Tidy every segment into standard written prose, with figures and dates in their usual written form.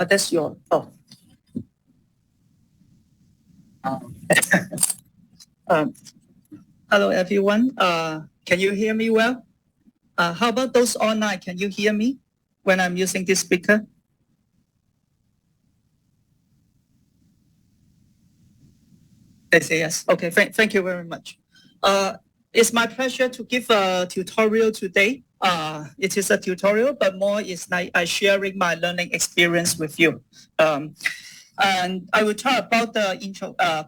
That's your, oh. Hello, everyone. Can you hear me well? How about those online? Can you hear me when I'm using this speaker? They say yes. Okay, thank you very much. It's my pleasure to give a tutorial today. It is a tutorial, but more is like sharing my learning experience with you. And I will talk about the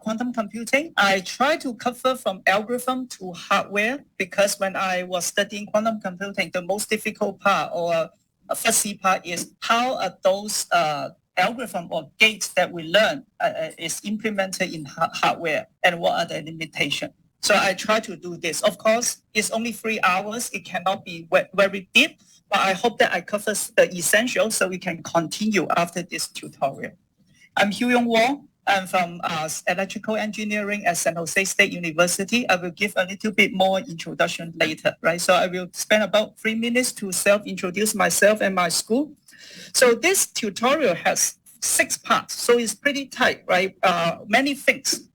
quantum computing. I try to cover from algorithm to hardware because when I was studying quantum computing, the most difficult part or fussy part is how are those algorithm or gates that we learn is implemented in hardware and what are the limitations. So I try to do this. Of course, it's only 3 hours. It cannot be very deep, but I hope that I cover the essentials so we can continue after this tutorial. I'm Hiu-Yung. I'm from electrical engineering at San Jose State University. I will give a little bit more introduction later, right? So I will spend about 3 minutes to self-introduce myself and my school. So this tutorial has 6 parts, so it's pretty tight, right? Many things.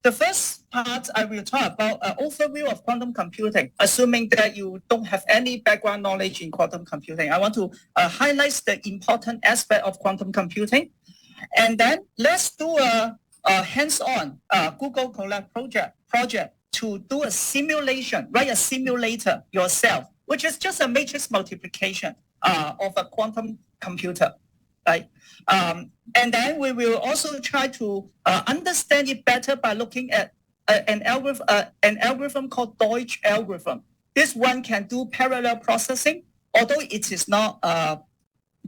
The first part, I will talk about an overview of quantum computing, assuming that you don't have any background knowledge in quantum computing. I want to highlight the important aspect of quantum computing. And then let's do a hands-on Google Colab project to do a simulation, write a simulator yourself, which is just a matrix multiplication of a quantum computer, right? And then we will also try to understand it better by looking at an algorithm called Deutsch algorithm. This one can do parallel processing, although it is not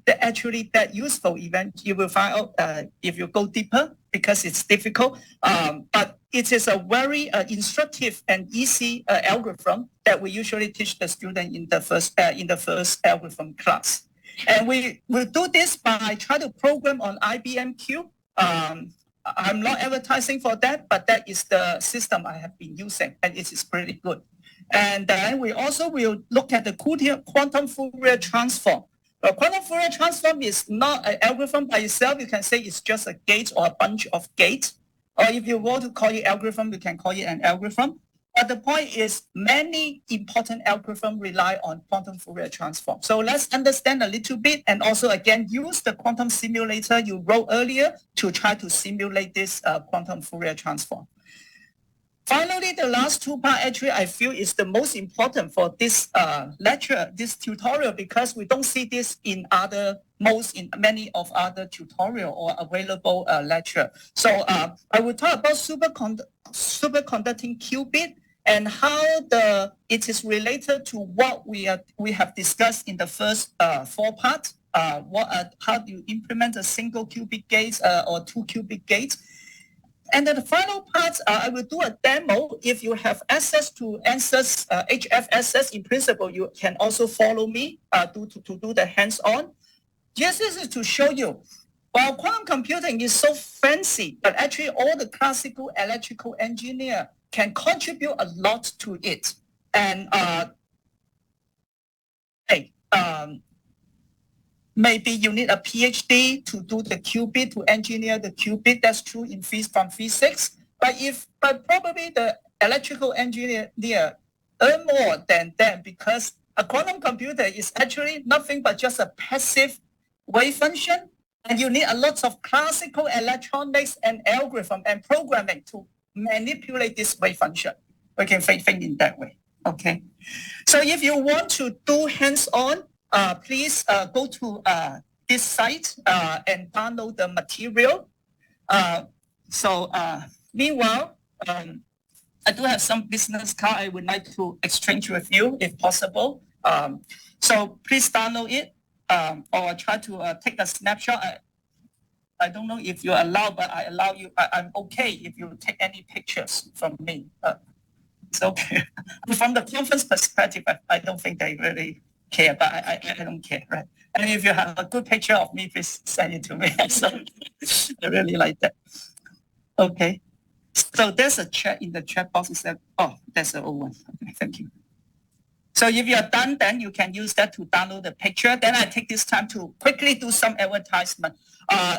actually that useful. Event you will find out if you go deeper because it's difficult. But it is a very instructive and easy algorithm that we usually teach the student in the first algorithm class. And we will do this by trying to program on IBM-Q. I'm not advertising for that, but that is the system I have been using, and it is pretty good. And then we also will look at the quantum Fourier Transform. Quantum Fourier Transform is not an algorithm by itself. You can say it's just a gate or a bunch of gates. Or if you want to call it algorithm, you can call it an algorithm. But the point is many important algorithms rely on quantum Fourier Transform. So let's understand a little bit and also, again, use the quantum simulator you wrote earlier to try to simulate this quantum Fourier Transform. Finally, the last 2 parts actually I feel is the most important for this lecture, this tutorial, because we don't see this in many of other tutorial or available lecture. So I will talk about superconducting qubit and how it is related to what we have discussed in the first 4 parts. How do you implement a single qubit gate or 2 qubit gates? And then the final part, I will do a demo. If you have access to ANSYS HFSS in principle, you can also follow me to do the hands-on. Just this is to show you, while quantum computing is so fancy, but actually all the classical electrical engineer can contribute a lot to it. And maybe you need a PhD to do the qubit, to engineer the qubit. That's true from physics. But probably the electrical engineer earn more than them because a quantum computer is actually nothing but just a passive wave function. And you need a lot of classical electronics and algorithm and programming to manipulate this wave function. We can think in that way. Okay. So if you want to do hands-on, please go to this site and download the material. Meanwhile, I do have some business card I would like to exchange with you if possible. So please download it or try to take a snapshot. I don't know if you're allowed, but I allow you. I'm okay if you take any pictures from me. It's okay. From the conference perspective, I don't think they really care, but I don't care, right? And if you have a good picture of me, please send it to me. So I really like that. Okay. So there's a chat in the chat box. Oh, that's the old one. Okay, thank you. So if you're done, then you can use that to download the picture. Then I take this time to quickly do some advertisement.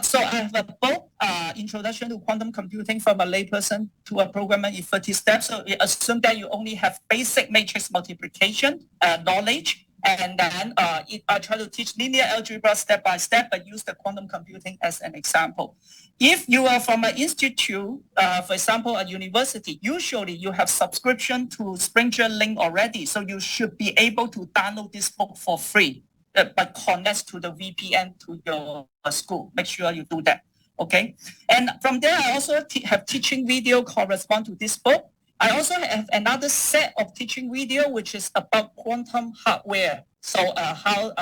So I have a book, Introduction to Quantum Computing from a Layperson to a Programmer in 30 Steps. So we assume that you only have basic matrix multiplication knowledge. And then I try to teach linear algebra step by step, but use the quantum computing as an example. If you are from an institute, for example, a university, usually you have subscription to Springer Link already. So you should be able to download this book for free, but connect to the VPN to your school. Make sure you do that, okay? And from there, I also have teaching video correspond to this book. I also have another set of teaching video, which is about quantum hardware. So how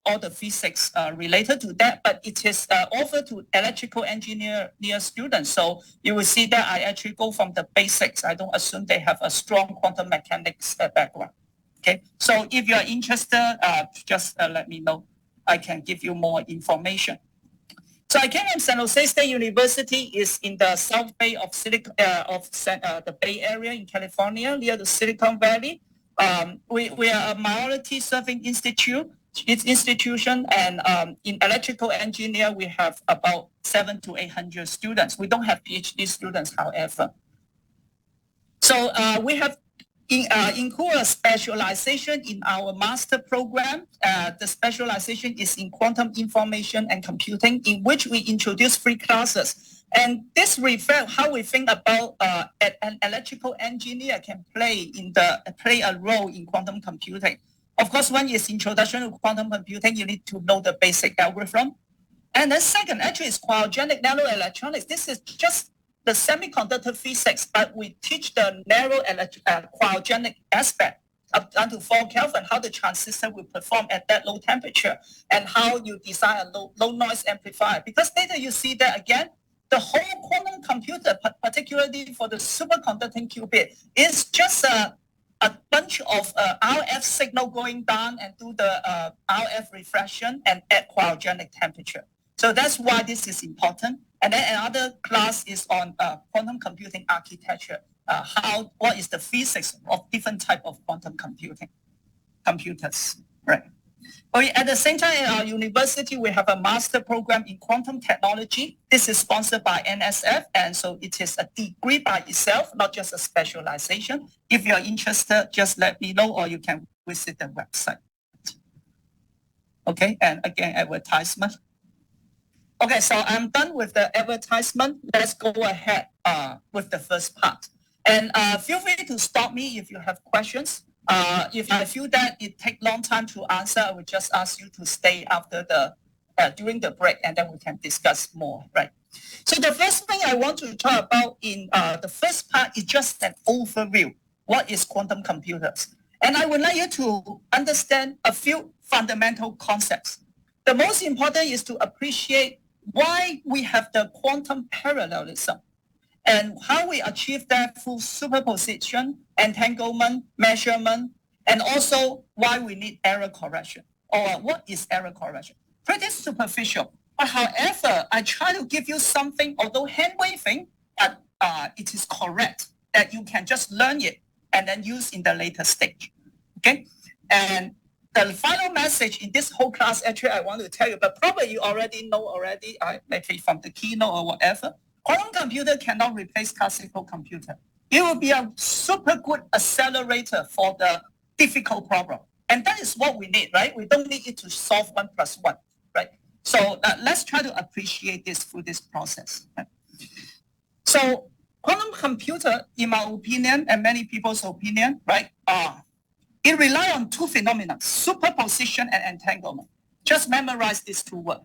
all the physics related to that, but it is offered to electrical engineer students. So you will see that I actually go from the basics. I don't assume they have a strong quantum mechanics background. Okay, so if you are interested, just let me know. I can give you more information. So I came from San Jose State University. Is in the South Bay of the Bay Area in California, near the Silicon Valley. We are a minority serving institution, and in electrical engineer, we have about 700 to 800 students. We don't have PhD students, however. So we have include a specialization in our master program. The specialization is in quantum information and computing, in which we introduce 3 classes. And this reflects how we think about an electrical engineer can play a role in quantum computing. Of course, one is introduction to quantum computing. You need to know the basic algorithm. And then second, actually, is cryogenic nanoelectronics. This is just the semiconductor physics, but we teach the narrow cryogenic aspect up to 4 Kelvin, how the transistor will perform at that low temperature, and how you design a low noise amplifier. Because later you see that again, the whole quantum computer, particularly for the superconducting qubit, is just a bunch of RF signal going down and do the RF refraction and at cryogenic temperature. So that's why this is important. And then another class is on quantum computing architecture. What is the physics of different type of quantum computers, right? At the same time, in our university, we have a master program in quantum technology. This is sponsored by NSF, and so it is a degree by itself, not just a specialization. If you're interested, just let me know, or you can visit the website. Okay, and again, advertisement. Okay, so I'm done with the advertisement. Let's go ahead with the first part. And feel free to stop me if you have questions. If I feel that it takes long time to answer, I will just ask you to stay after during the break, and then we can discuss more, right? So the first thing I want to talk about in the first part is just an overview. What is quantum computers? And I would like you to understand a few fundamental concepts. The most important is to appreciate why we have the quantum parallelism and how we achieve that through superposition, entanglement, measurement, and also why we need error correction, or what is error correction. Pretty superficial. But however, I try to give you something, although hand-waving, but it is correct, that you can just learn it and then use in the later stage, okay? And the final message in this whole class, actually, I want to tell you, but probably you already know already, maybe from the keynote or whatever, quantum computer cannot replace classical computer. It will be a super good accelerator for the difficult problem. And that is what we need, right? We don't need it to solve 1 + 1, right? So let's try to appreciate this through this process. Right? So quantum computer, in my opinion, and many people's opinion, right, it relies on 2 phenomena, superposition and entanglement. Just memorize these 2 words.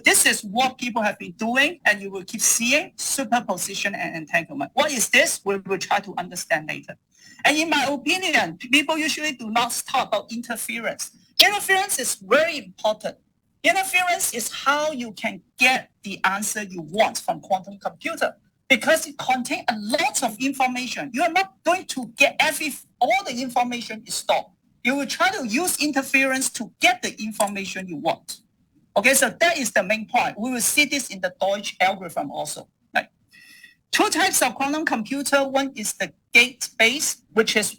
This is what people have been doing, and you will keep seeing superposition and entanglement. What is this? We will try to understand later. And in my opinion, people usually do not talk about interference. Interference is very important. Interference is how you can get the answer you want from quantum computer, because it contains a lot of information. You are not going to get all the information is stored. You will try to use interference to get the information you want. Okay, so that is the main point. We will see this in the Deutsch algorithm also. Right? 2 types of quantum computer. One is the gate-based, which is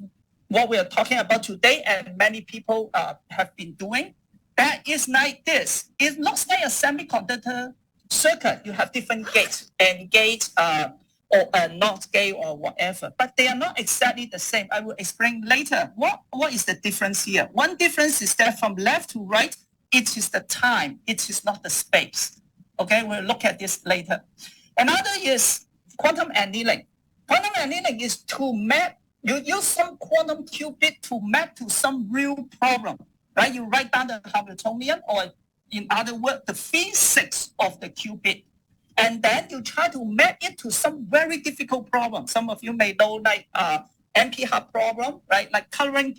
what we are talking about today, and many people have been doing, that is like this. It looks like a semiconductor circuit. You have different gates, and gates or a NOT gate or whatever, but they are not exactly the same. I will explain later. What is the difference here? One difference is that from left to right, it is the time. It is not the space. Okay, we'll look at this later. Another is quantum annealing. Quantum annealing is to map. You use some quantum qubit to map to some real problem, right? You write down the Hamiltonian, or in other words, the physics of the qubit. And then you try to map it to some very difficult problem. Some of you may know, like NP-hard problem, right? Like coloring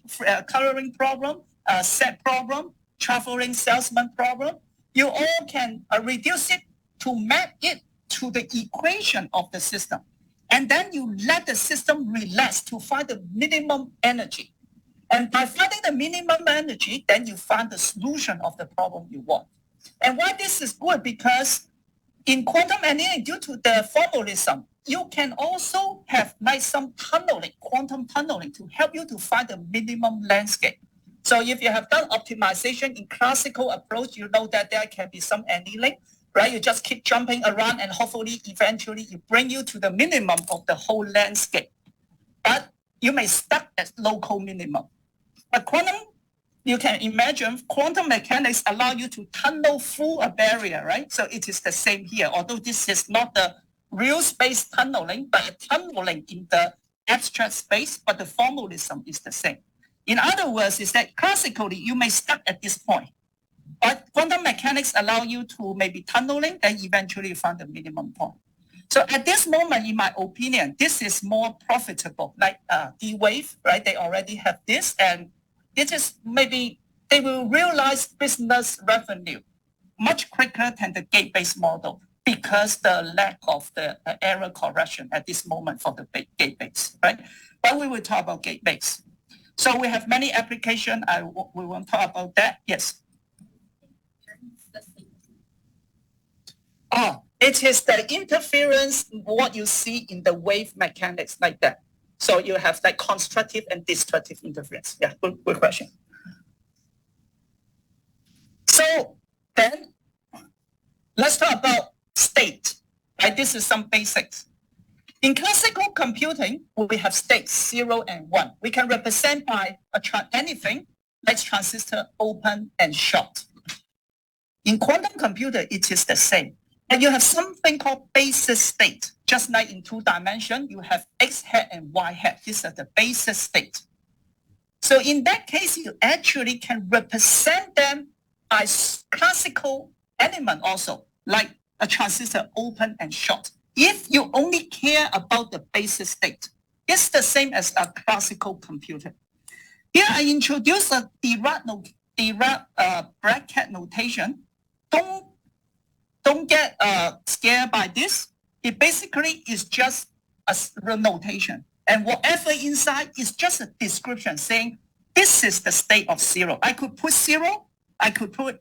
problem, set problem, traveling salesman problem. You all can reduce it to map it to the equation of the system. And then you let the system relax to find the minimum energy. And by finding the minimum energy, then you find the solution of the problem you want. And why this is good? Because in quantum annealing, due to the formalism, you can also have like some tunneling, quantum tunneling, to help you to find the minimum landscape. So if you have done optimization in classical approach, you know that there can be some annealing, right? You just keep jumping around, and hopefully eventually it bring you to the minimum of the whole landscape. But you may stuck at local minimum. But quantum, you can imagine quantum mechanics allow you to tunnel through a barrier, right? So it is the same here, although this is not the real space tunneling, but a tunneling in the abstract space, but the formalism is the same. In other words, is that classically you may start at this point, but quantum mechanics allow you to maybe tunneling, then eventually you find the minimum point. So at this moment, in my opinion, this is more profitable, like D-Wave, right? They already have this, and it is maybe they will realize business revenue much quicker than the gate-based model, because the lack of the error correction at this moment for the gate-based, right? But we will talk about gate-based. So we have many applications. We won't talk about that. Yes. Oh, it is the interference, what you see in the wave mechanics like that. So you have like constructive and destructive interference. Yeah, good question. So then let's talk about state. Right? This is some basics. In classical computing, we have states 0 and 1. We can represent by anything like transistor open and short. In quantum computer, it is the same. And you have something called basis state. Just like in 2 dimensions, you have X hat and Y hat. These are the basis state. So in that case, you actually can represent them by classical element also, like a transistor open and short. If you only care about the basis state, it's the same as a classical computer. Here I introduce a Dirac bracket notation. Don't get scared by this. It basically is just a notation. And whatever inside is just a description saying this is the state of 0. I could put 0. I could put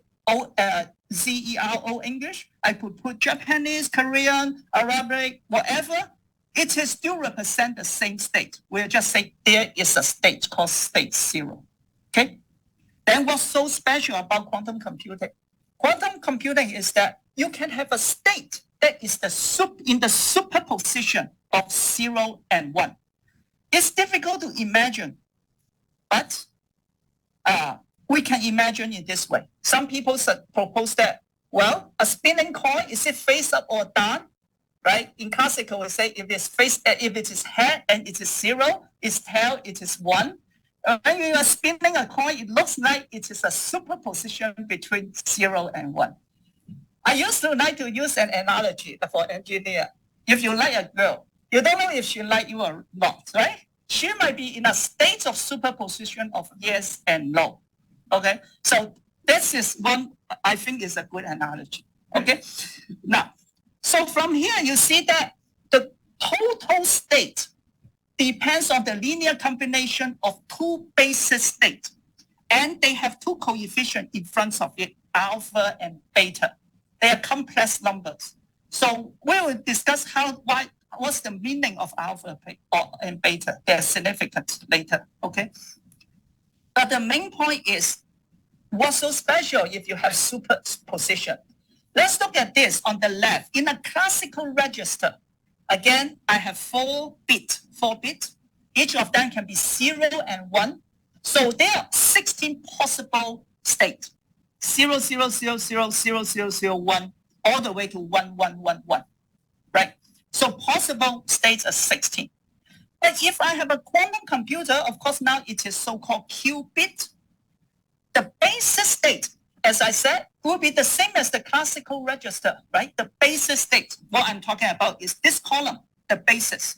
ZERO English. I could put Japanese, Korean, Arabic, whatever. It is still represent the same state. We'll just say there is a state called state 0. Okay? Then what's so special about quantum computing? Quantum computing is that you can have a state that is in the superposition of 0 and 1. It's difficult to imagine, but we can imagine in this way. Some people propose that, well, a spinning coin, is it face up or down? Right? In classical, we say if it is head and it is 0, it's tail, it is 1. When you are spinning a coin, it looks like it is a superposition between 0 and 1. I used to like to use an analogy for engineer. If you like a girl, you don't know if she like you or not, right? She might be in a state of superposition of yes and no. Okay, so this is one I think is a good analogy. Okay, now, so from here you see that the total state depends on the linear combination of 2 basis states, and they have 2 coefficients in front of it, alpha and beta. They are complex numbers. So we will discuss what's the meaning of alpha and beta? They're significant later, okay? But the main point is, what's so special if you have superposition? Let's look at this on the left. In a classical register, again, I have 4 bits. Each of them can be 0 and 1. So there are 16 possible states. 0, 0, 0, 0, 0, 0, 0, 1, all the way to 1, 1, 1, 1, right? So possible states are 16. But if I have a quantum computer, of course, now it is so-called qubit. The basis state, as I said, will be the same as the classical register, right? The basis state, what I'm talking about is this column, the basis.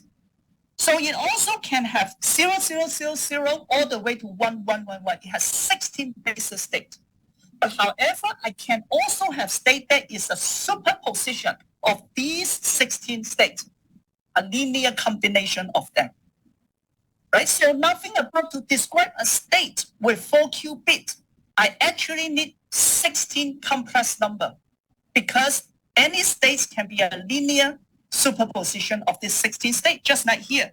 So it also can have 0, 0, 0, 0, all the way to 1, 1, 1, 1. It has 16 basis states. But however, I can also have state that is a superposition of these 16 states, a linear combination of them. Right? So nothing about to describe a state with 4 qubits. I actually need 16 complex number because any states can be a linear superposition of this 16 state, just like here.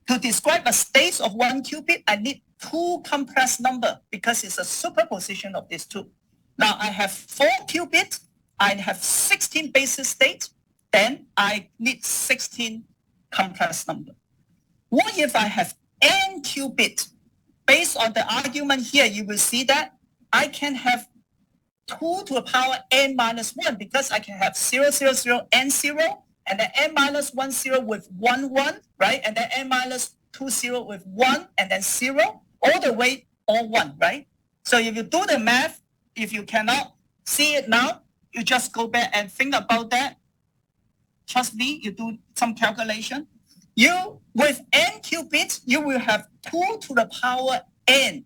To describe a state of 1 qubit, I need 2 complex number because it's a superposition of these 2. Now I have 4 qubits, I have 16 basis states, then I need 16 complex number. What if I have n qubits? Based on the argument here, you will see that I can have 2 to the power n minus 1 because I can have 0, 0, 0, n 0, and then n minus 1, 0 with 1, 1, right? And then n minus 2, 0 with 1, and then 0, all the way, all 1, right? So if you do the math, if you cannot see it now, you just go back and think about that. Trust me, you do some calculation. You, with n qubits, you will have 2 to the power n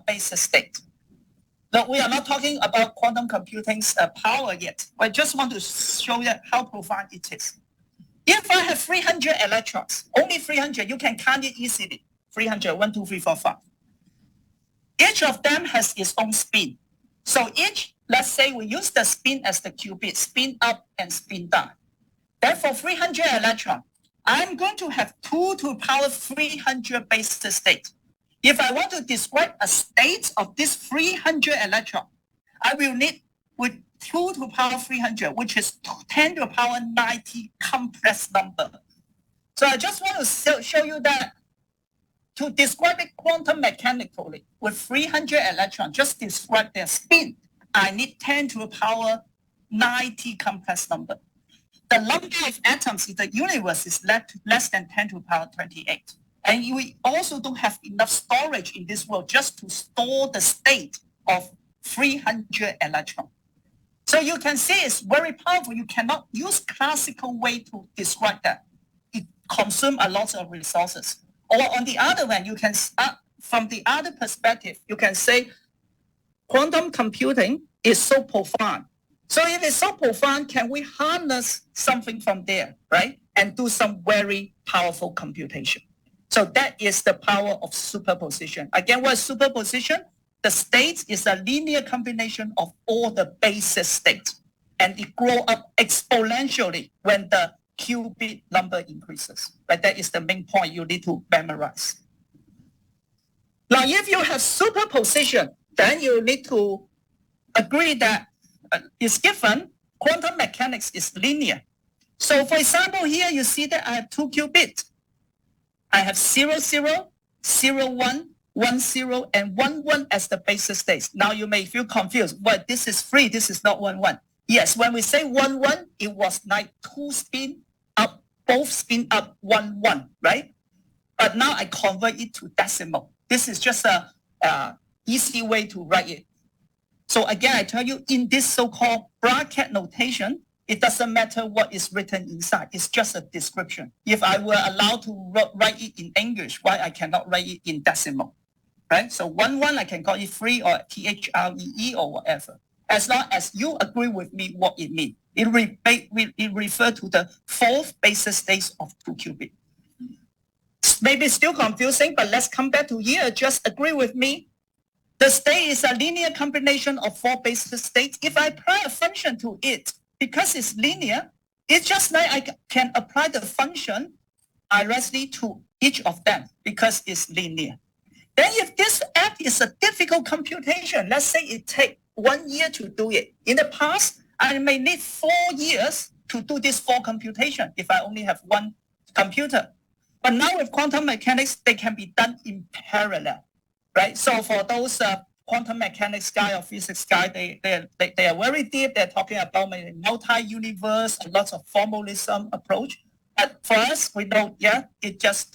basis state. Now, we are not talking about quantum computing's power yet. I just want to show you how profound it is. If I have 300 electrons, only 300, you can count it easily. 300, 1, 2, 3, 4, 5. Each of them has its own spin. So each, let's say we use the spin as the qubit, spin up and spin down. Therefore, 300 electrons, I'm going to have 2 to the power 300 basis states. If I want to describe a state of this 300 electron, I will need with 2 to the power 300, which is 10 to the power 90 complex number. So I just want to show you that to describe it quantum mechanically, with 300 electrons, just describe their spin, I need 10 to the power 90 complex number. The number of atoms in the universe is less than 10 to the power 28. And we also don't have enough storage in this world just to store the state of 300 electrons. So you can see it's very powerful. You cannot use classical way to describe that. It consumes a lot of resources. Or on the other hand, you can start from the other perspective. You can say quantum computing is so profound. So if it's so profound, can we harness something from there, right? And do some very powerful computation. So that is the power of superposition. Again, what is superposition? The state is a linear combination of all the basis states. And it grows up exponentially when the qubit number increases. Right? That is the main point you need to memorize. Now, if you have superposition, then you need to agree that it's given quantum mechanics is linear. So for example, here you see that I have 2 qubits. I have 0, 0, 0, 1, 1, 0, and 1, 1 as the basis states. Now you may feel confused. Well, this is 3, this is not 1, 1. Yes, when we say 1, 1, it was like 2 spin up, both spin up 1, 1, right? But now I convert it to decimal. This is just a easy way to write it. So again, I tell you, in this so-called bracket notation, it doesn't matter what is written inside. It's just a description. If I were allowed to write it in English, why I cannot write it in decimal, right? So 1, 1, I can call it 3 or THREE or whatever. As long as you agree with me what it means. It refers to the 4th basis states of 2 qubits. Maybe still confusing, but let's come back to here. Just agree with me. The state is a linear combination of 4 basis states. If I apply a function to it, because it's linear, It's just like I can apply the function directly to each of them because it's linear. Then if this app is a difficult computation, let's say it takes 1 year to do it. In the past, I may need 4 years to do this 4 computation if I only have 1 computer. But now with quantum mechanics, they can be done in parallel, right? So for those quantum mechanics guy or physics guy, they are very deep. They're talking about multi-universe, and lots of formalism approach. But for us, we know, it just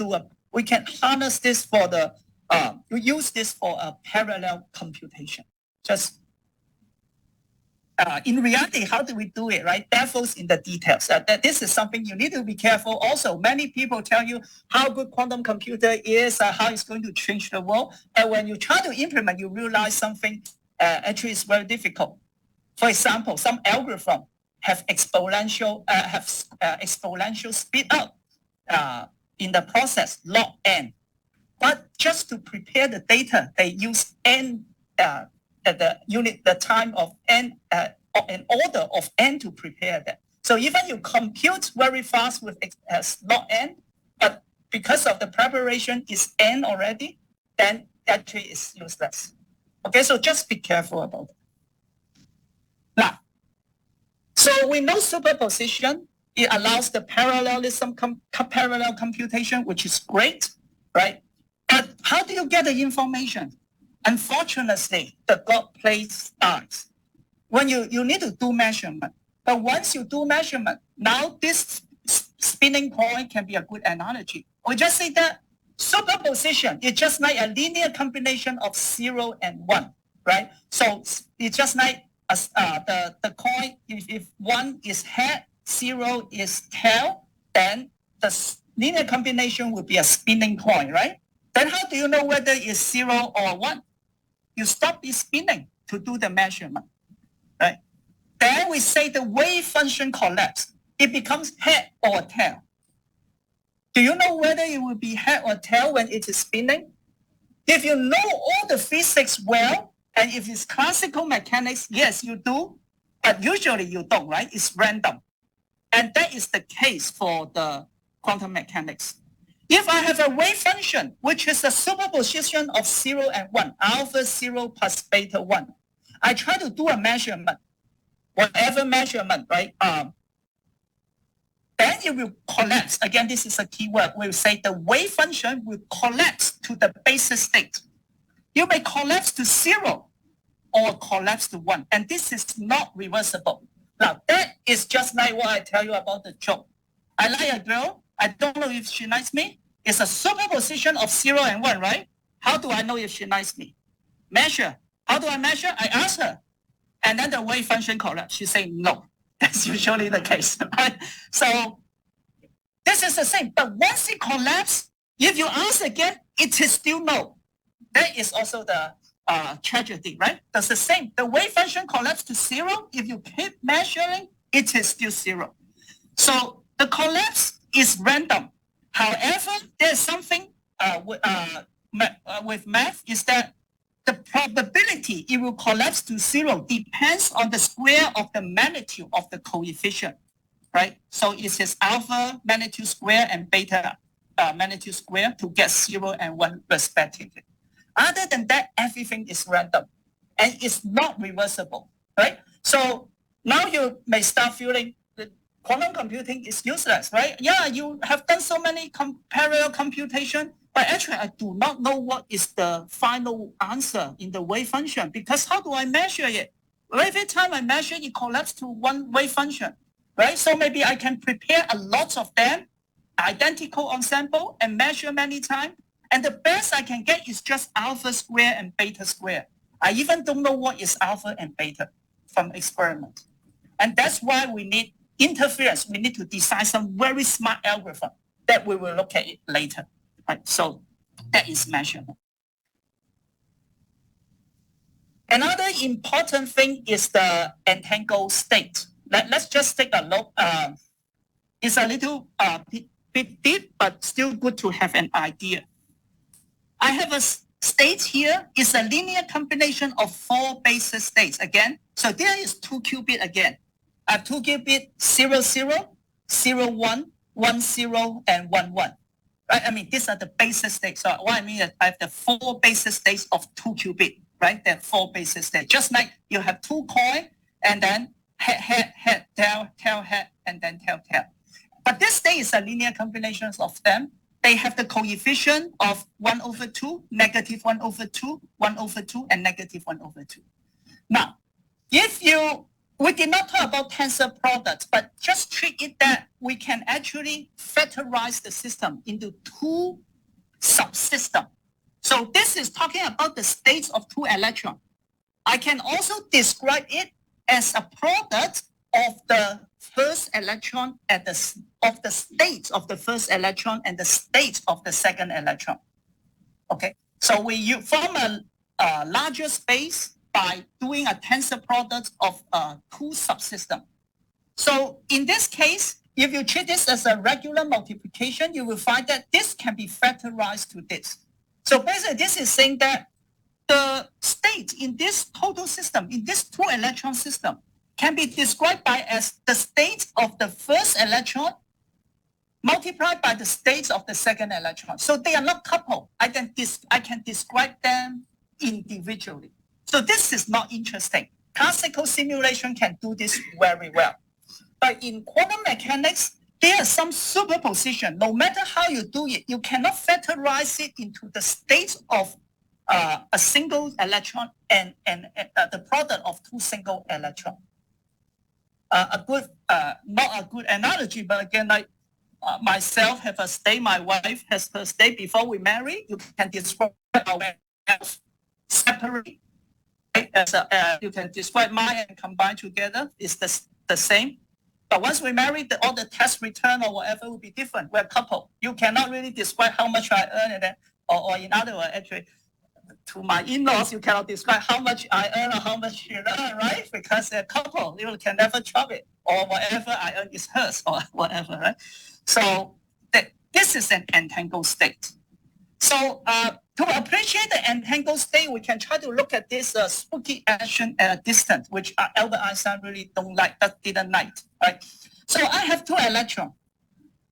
we can harness this for we use this for a parallel computation. Just in reality, how do we do it, right? Devil's in the details. This is something you need to be careful. Also, many people tell you how good quantum computer is, how it's going to change the world. But when you try to implement, you realize something actually is very difficult. For example, some algorithm have exponential speed up in the process, log n. But just to prepare the data, they use n the time of n, an order of n to prepare that. So even you compute very fast with log n, but because of the preparation is n already, then actually is useless. Okay, so just be careful about it. Now, so we know superposition. It allows the parallelism, parallel computation, which is great, right? But how do you get the information? Unfortunately, the God plays stars. When you need to do measurement, but once you do measurement, now this spinning point can be a good analogy. We just say that superposition is just like a linear combination of 0 and 1, right? So it's just like the coin, if 1 is head, 0 is tail, then the linear combination will be a spinning coin, right? Then how do you know whether it's 0 or 1? You stop the spinning to do the measurement, right? Then we say the wave function collapse. It becomes head or tail. Do you know whether it will be head or tail when it is spinning? If you know all the physics well, and if it's classical mechanics, yes, you do, but usually you don't, right? It's random. And that is the case for the quantum mechanics. If I have a wave function, which is a superposition of 0 and 1, alpha 0 plus beta 1, I try to do a measurement, whatever measurement, right? Then it will collapse. Again, this is a key word. We'll say the wave function will collapse to the basis state. You may collapse to 0 or collapse to 1, and this is not reversible. Now, that is just like what I tell you about the joke. I like a girl. I don't know if she likes me. It's a superposition of 0 and 1, right? How do I know if she likes me? Measure. How do I measure? I ask her. And then the wave function collapses. She say no. That's usually the case, right? So this is the same. But once it collapses, if you ask again, it is still no. That is also the tragedy, right? That's the same. The wave function collapses to 0. If you keep measuring, it is still 0. So the collapse is random. However, there's something with math is that the probability it will collapse to 0 depends on the square of the magnitude of the coefficient, right? So it is alpha magnitude square and beta magnitude square to get 0 and 1 respectively. Other than that, everything is random and it's not reversible, right? So now you may start feeling that quantum computing is useless, right? Yeah, you have done so many parallel computation, but actually I do not know what is the final answer in the wave function because how do I measure it? Every time I measure, it collapses to one wave function, right? So maybe I can prepare a lot of them, identical ensemble, and measure many times. And the best I can get is just alpha square and beta square. I even don't know what is alpha and beta from experiment. And that's why we need interference. We need to design some very smart algorithm that we will look at it later. Right? So that is measurement. Another important thing is the entangled state. Let's just take a look. It's a little bit deep, but still good to have an idea. I have a state here. It's a linear combination of 4 basis states again. So there is 2 qubit again. 2 qubit 0, 0, 0, 1, 1, 0, and 1, 1. Right? I mean, these are the basis states. So what I mean is I have the 4 basis states of 2 qubit, right? There are 4 basis states. Just like you have 2 coins, and then head, tail, head, and then tail. But this state is a linear combination of them. They have the coefficient of 1/2, negative 1/2, 1/2, and negative 1/2. Now, we did not talk about tensor products, but just treat it that we can actually factorize the system into 2 subsystems. So this is talking about the states of 2 electrons. I can also describe it as a product of the first electron of the states of the first electron and the states of the second electron. Okay, so we form a larger space by doing a tensor product of 2 subsystems. So in this case, if you treat this as a regular multiplication, you will find that this can be factorized to this. So basically, this is saying that the state in this total system, in this 2 electron system, can be described by as the state of the first electron multiplied by the states of the second electron. So they are not coupled. I can describe them individually. So this is not interesting. Classical simulation can do this very well. But in quantum mechanics, there is some superposition. No matter how you do it, you cannot factorize it into the states of a single electron and the product of 2 single electrons. Not a good analogy, but again, like myself have a state, my wife has her state before we marry. You can describe ourselves separately. Right? You can describe mine and combine together. It's the same. But once we marry, all the tax return or whatever will be different. We're a couple. You cannot really describe how much I earn, and then, or in other words, actually, to my in-laws, you cannot describe how much I earn or how much you earn, right? Because they're a couple, you can never trap it, or whatever I earn is hers, or whatever, right? So this is an entangled state. So to appreciate the entangled state, we can try to look at this spooky action at a distance, which Albert Einstein really didn't like, right? So I have 2 electrons.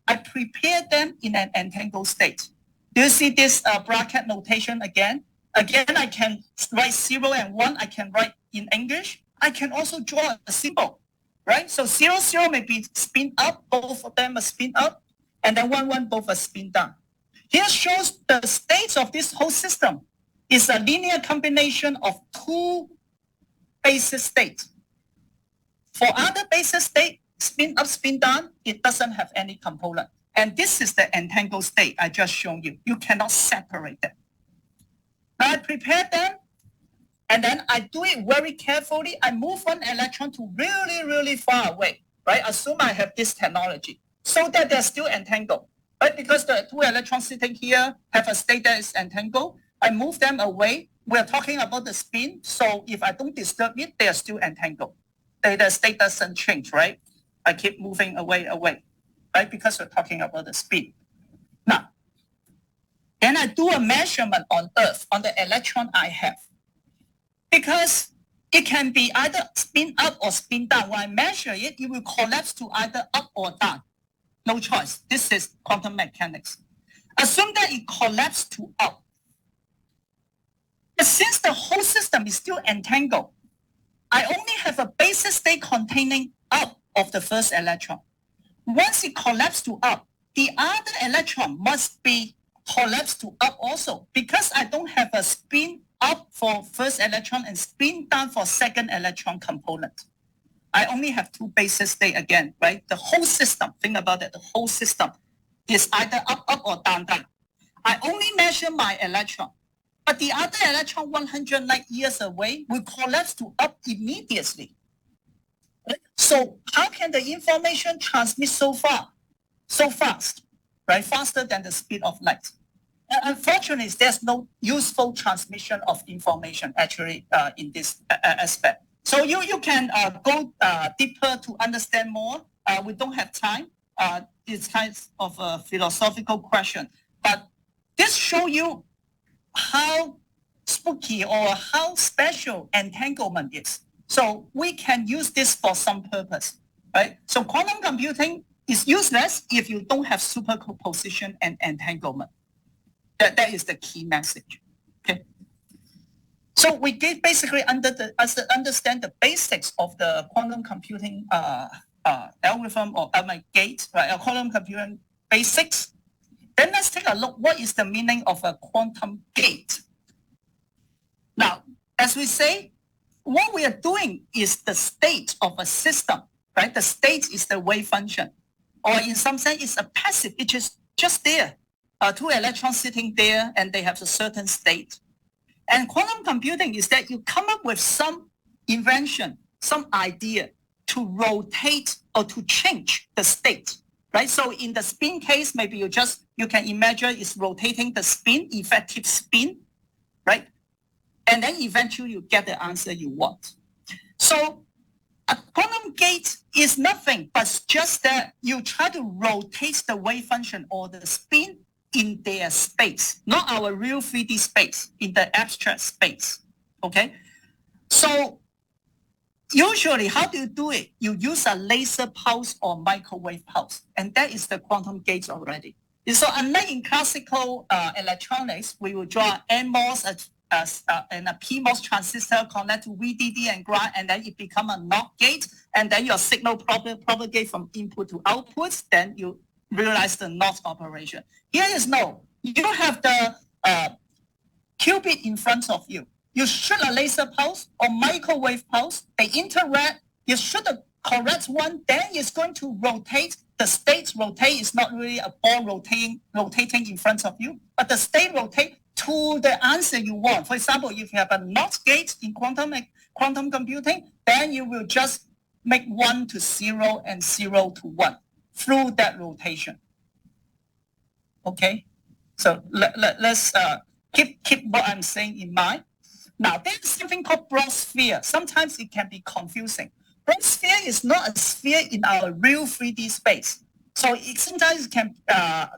I prepare them in an entangled state. Do you see this bracket notation again? Again, I can write 0 and 1. I can write in English. I can also draw a symbol, right? So 0, 0 may be spin up. Both of them are spin up. And then 1, 1, both are spin down. Here shows the states of this whole system is a linear combination of 2 basis states. For other basis state, spin up, spin down, it doesn't have any component. And this is the entangled state I just shown you. You cannot separate them. Now I prepare them, and then I do it very carefully. I move 1 electron to really, really far away, right? Assume I have this technology, so that they're still entangled, right? Because the 2 electrons sitting here have a state that is entangled. I move them away. We're talking about the spin, so if I don't disturb it, they are still entangled. The state doesn't change, right? I keep moving away, right? Because we're talking about the spin. Now, then I do a measurement on Earth, on the electron I have. Because it can be either spin up or spin down. When I measure it, it will collapse to either up or down. No choice. This is quantum mechanics. Assume that it collapsed to up. But since the whole system is still entangled, I only have a basis state containing up of the first electron. Once it collapsed to up, the other electron must be collapsed to up also, because I don't have a spin up for first electron and spin down for second electron component. I only have 2 basis state again, right? The whole system, think about it, the whole system is either up or down. I only measure my electron, but the other electron 100 light years away will collapse to up immediately. Right? So how can the information transmit so fast, right? Faster than the speed of light. Unfortunately, there's no useful transmission of information actually in this aspect. So you can go deeper to understand more. We don't have time. It's kind of a philosophical question. But this shows you how spooky or how special entanglement is. So we can use this for some purpose, right? So quantum computing is useless if you don't have superposition and entanglement. That is the key message. Okay. So we basically understand the basics of the quantum computing algorithm or gate, right? Quantum computing basics. Then let's take a look. What is the meaning of a quantum gate? Now, as we say, what we are doing is the state of a system, right? The state is the wave function, or in some sense, it's a passive. It is just there. Two electrons sitting there, and they have a certain state. And quantum computing is that you come up with some invention, some idea to rotate or to change the state, right? So in the spin case, maybe you can imagine it's rotating the spin, effective spin, right? And then eventually you get the answer you want. So a quantum gate is nothing but just that you try to rotate the wave function or the spin in their space, not our real 3D space, in the abstract space, okay? So usually, how do you do it? You use a laser pulse or microwave pulse, and that is the quantum gate already. So unlike in classical electronics, we will draw NMOS and a PMOS transistor connect to VDD and ground, and then it become a NOT gate, and then your signal propagate from input to output, then you realize the NOT operation. Here is no. You have the qubit in front of you. You shoot a laser pulse or microwave pulse, they interact, you shoot the correct one, then it's going to rotate. The state rotate is not really a ball rotating in front of you, but the state rotate to the answer you want. For example, if you have a NOT gate in quantum computing, then you will just make 1 to 0 and 0 to 1 through that rotation. Okay, so let's keep what I'm saying in mind. Now, there's something called broad sphere. Sometimes it can be confusing. Broad sphere is not a sphere in our real 3D space. So sometimes it can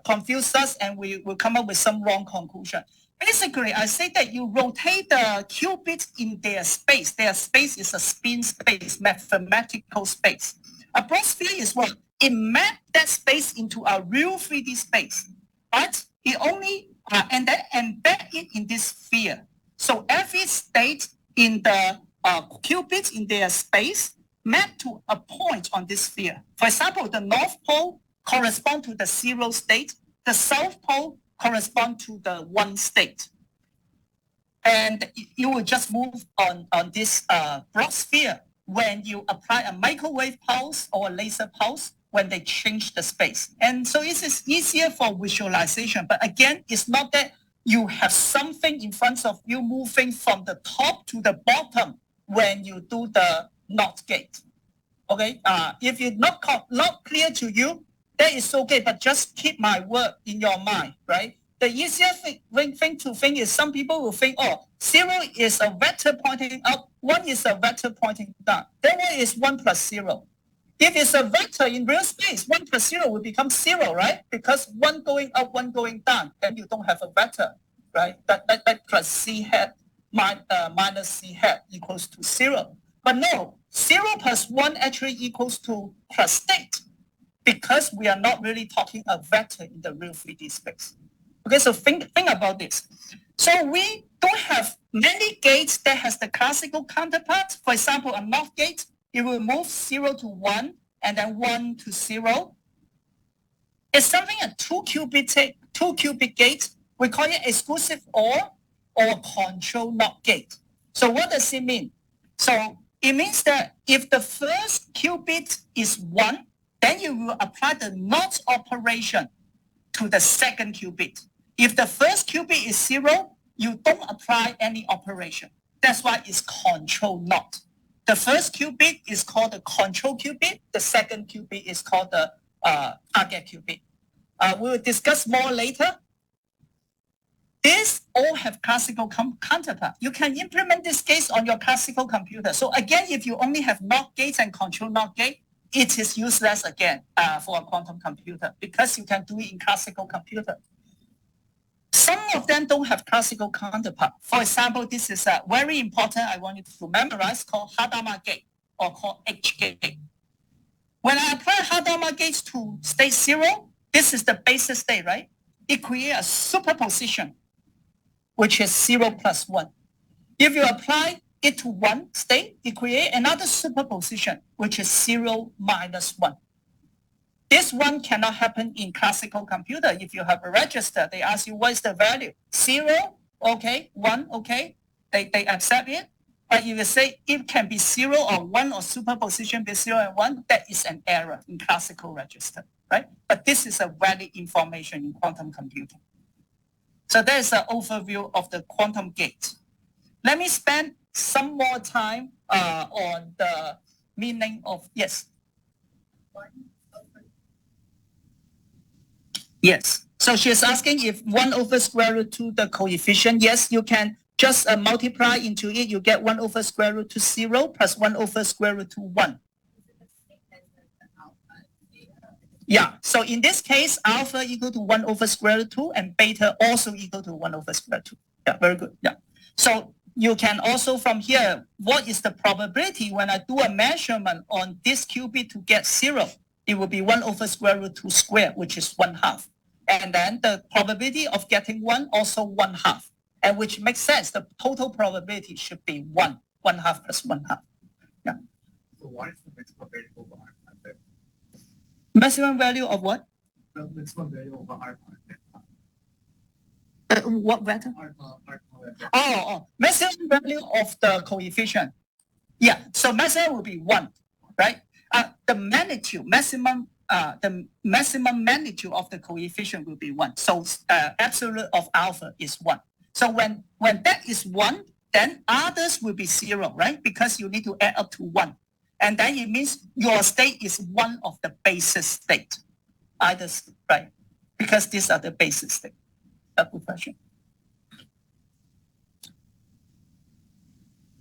confuse us, and we will come up with some wrong conclusion. Basically, I say that you rotate the qubits in their space. Their space is a spin space, mathematical space. A broad sphere is what? It maps that space into a real 3D space, but it only and then embed it in this sphere. So every state in the qubits in their space map to a point on this sphere. For example, the North Pole corresponds to the 0 state. The South Pole corresponds to the 1 state. And you will just move on this broad sphere when you apply a microwave pulse or a laser pulse when they change the space. And so it is easier for visualization. But again, it's not that you have something in front of you moving from the top to the bottom when you do the NOT gate. Okay, if it's not clear to you, that is okay, but just keep my word in your mind, right? The easiest thing to think is some people will think, oh, 0 is a vector pointing up, 1 is a vector pointing down. Then what is 1 plus 0? If it's a vector in real space, 1 plus 0 will become 0, right? Because 1 going up, 1 going down, then you don't have a vector, right? That plus c hat minus c hat equals to 0. But no, 0 plus 1 actually equals to plus state, because we are not really talking a vector in the real 3D space. Okay, so think about this. So we don't have many gates that has the classical counterpart. For example, a NOT gate, it will move 0 to 1 and then 1 to 0. It's something a two qubit gate. We call it exclusive OR or control NOT gate. So what does it mean? So it means that if the first qubit is 1, then you will apply the NOT operation to the second qubit. If the first qubit is 0, you don't apply any operation. That's why it's control NOT. The first qubit is called the control qubit. The second qubit is called the target qubit. We will discuss more later. These all have classical counterpart. You can implement this case on your classical computer. So again, if you only have NOT gates and control NOT gate, it is useless again for a quantum computer, because you can do it in classical computer. Some of them don't have classical counterpart. For example, this is a very important, I want you to memorize, called Hadamard gate or called H gate. When I apply Hadamard normal gates to state 0, this is the basis state, right? It creates a superposition, which is 0 plus 1. If you apply it to one state, it creates another superposition, which is 0 minus 1. This one cannot happen in classical computer. If you have a register, they ask you what is the value. 0, okay, 1, okay, they accept it. But if you say it can be 0 or 1 or superposition be 0 and 1, that is an error in classical register, right? But this is a valid information in quantum computing. So that is an overview of the quantum gate. Let me spend some more time on the meaning of, yes. Yes. So she's asking if 1 over square root 2 the coefficient. Yes, you can just multiply into it. You get 1 over square root 2 0 plus 1 over square root 2 1. Yeah. So in this case, alpha equal to 1 over square root 2 and beta also equal to 1 over square root 2. Yeah, very good. Yeah. So you can also from here, what is the probability when I do a measurement on this qubit to get 0? It will be 1 over square root 2 squared, which is 1/2. And then the probability of getting 1 also 1/2. And which makes sense. The total probability should be 1, 1/2 plus 1/2. Yeah. So what is the maximum value over alpha? Maximum value of what? The maximum value over alpha. What vector? Alpha. Oh, maximum value of the coefficient. Yeah, so maximum will be 1, right? The magnitude, the maximum magnitude of the coefficient will be 1. So absolute of alpha is 1. So when that is 1, then others will be 0, right? Because you need to add up to 1. And then it means your state is one of the basis state. Others, right? Because these are the basis state. A good question.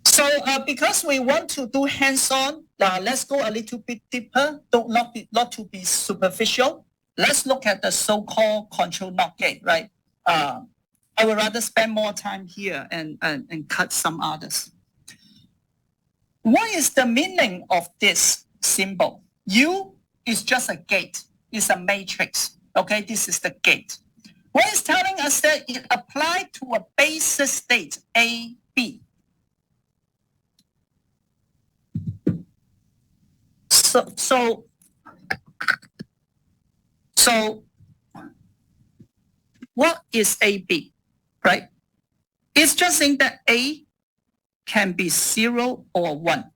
So because we want to do hands-on, let's go a little bit deeper, not to be superficial. Let's look at the so-called control NOT gate, right? I would rather spend more time here and cut some others. What is the meaning of this symbol? U is just a gate. It's a matrix. Okay, this is the gate. What it's telling us that it applied to a basis state, A, B. So what is AB, right? It's just saying that A can be 0 or 1.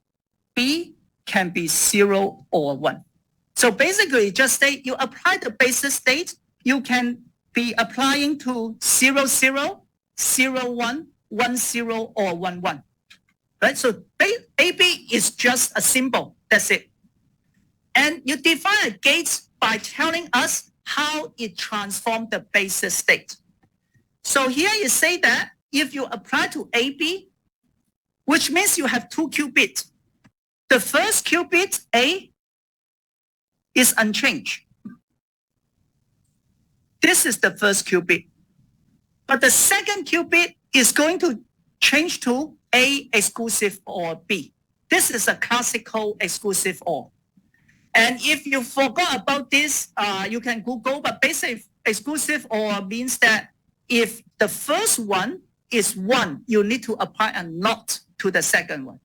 B can be 0 or 1. So basically, just say you apply the basis state, you can be applying to 0, 0, 0, 1, 1, 0, or 1, 1. Right? So AB is just a symbol. That's it. And you define a gate by telling us how it transforms the basis state. So here you say that if you apply to AB, which means you have 2 qubits. The first qubit, A, is unchanged. This is the first qubit. But the second qubit is going to change to A exclusive OR B. This is a classical exclusive OR. And if you forgot about this, you can Google, but basically exclusive OR means that if the first one is 1, you need to apply a NOT to the second one.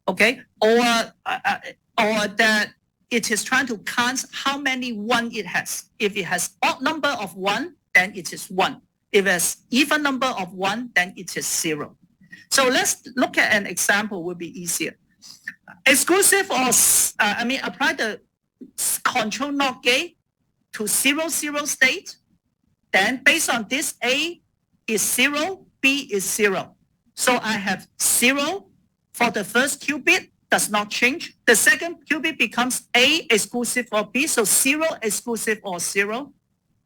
Okay? Or that it is trying to count how many 1 it has. If it has odd number of 1, then it is 1. If it has even number of 1, then it is 0. So let's look at an example, will be easier. Exclusive or, apply the control NOT gate to 0, 0 state. Then based on this, A is 0, B is 0. So I have 0 for the first qubit, does not change. The second qubit becomes A exclusive or B, so 0 exclusive or 0.